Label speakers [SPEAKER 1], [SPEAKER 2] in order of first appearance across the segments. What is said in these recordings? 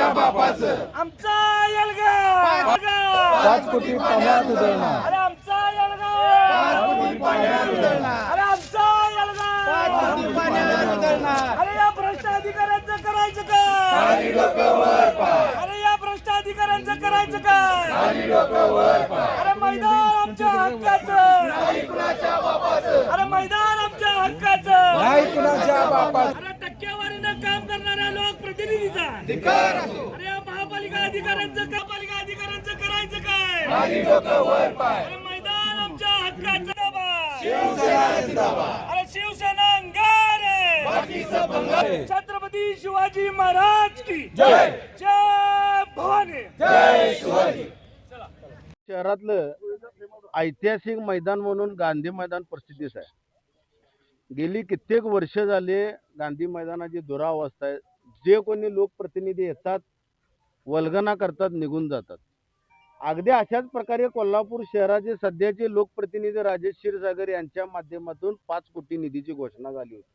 [SPEAKER 1] एकनाथच्या बापाचं
[SPEAKER 2] आमचा येलगाव
[SPEAKER 1] 5 कोटी पाण्यात उधळणार.
[SPEAKER 2] अरे आमचा येलगाव
[SPEAKER 1] 5 कोटी पाण्यात उधळणार.
[SPEAKER 2] अरे आमचा येलगाव
[SPEAKER 1] 5 कोटी पाण्यात उधळणार.
[SPEAKER 2] अरे या भ्रष्ट अधिकाऱ्यांचं करायचं काय?
[SPEAKER 1] खाली डोकं वर पाय.
[SPEAKER 2] अरे या भ्रष्ट अधिकाऱ्यांचं करायचं काय?
[SPEAKER 1] खाली डोकं वर पाय.
[SPEAKER 2] अरे मैदान आमच्या हक्काचं
[SPEAKER 1] नाही कुणाच्या बापाचं.
[SPEAKER 2] अरे मैदान आमच्या हक्काचं
[SPEAKER 1] नाही कुणाच्या बापाचं.
[SPEAKER 2] अरे टक्केवारीनं काम करणाऱ्या लोकप्रतिनिधीचा
[SPEAKER 1] धिक्कार असो.
[SPEAKER 2] अरे या महापालिका अधिकाऱ्यांचं करायचं काय?
[SPEAKER 1] खाली डोकं वर पाय.
[SPEAKER 2] अरे मैदान आमच्या हक्काचं जिंदाबाद.
[SPEAKER 1] शिवसेना जिंदाबाद.
[SPEAKER 2] अरे शिवसेना अंगार आहे.
[SPEAKER 1] बाकीचं बंगाल.
[SPEAKER 2] छत्रपती शिवाजी महाराज की
[SPEAKER 1] जय.
[SPEAKER 2] जय भवानी.
[SPEAKER 1] जय शिवाजी.
[SPEAKER 3] शहरातलं ऐतिहासिक मैदान म्हणून गांधी मैदान प्रसिद्धीस आहे. गेली कित्येक वर्ष झाले गांधी मैदानाची दुरावस्था आहे. जे कोणी लोकप्रतिनिधी येतात वल्गना करतात, निघून जातात. अगदी अशाच प्रकारे कोल्हापूर शहराचे सध्याचे लोकप्रतिनिधी राजेश क्षीरसागर यांच्या माध्यमातून 5 कोटी निधीची घोषणा झाली होती.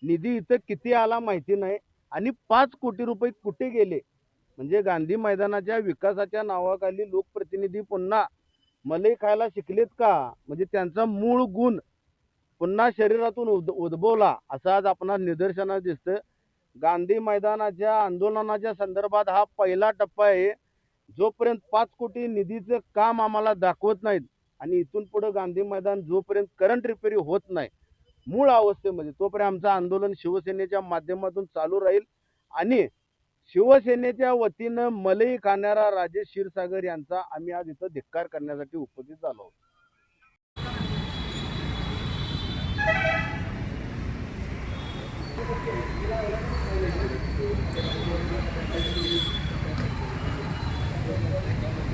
[SPEAKER 3] निधी इथं किती आला माहिती नाही आणि 5 कोटी रुपये कुठे गेले म्हणजे गांधी मैदानाच्या विकासाच्या नावाखाली लोकप्रतिनिधी पुन्हा मलई खायला शिकलेत का? म्हणजे त्यांचा मूळ गुण पुन्हा शरीरातून उद्भवला असं आज आपणास निदर्शनास दिसतं. गांधी मैदानाच्या आंदोलनाच्या संदर्भात हा पहिला टप्पा आहे. जोपर्यंत 5 कोटी निधीचं काम आम्हाला दाखवत नाहीत आणि इथून पुढे गांधी मैदान जोपर्यंत करंट रिपेरी होत नाही मूळ अवस्थेमध्ये, तोपर्यंत आमचं आंदोलन शिवसेनेच्या माध्यमातून चालू राहील आणि शिवसेनेच्या वतीनं मलई खाणारा राजेश क्षीरसागर यांचा आम्ही आज इथं धिक्कार करण्यासाठी उपस्थित झालो आहोत.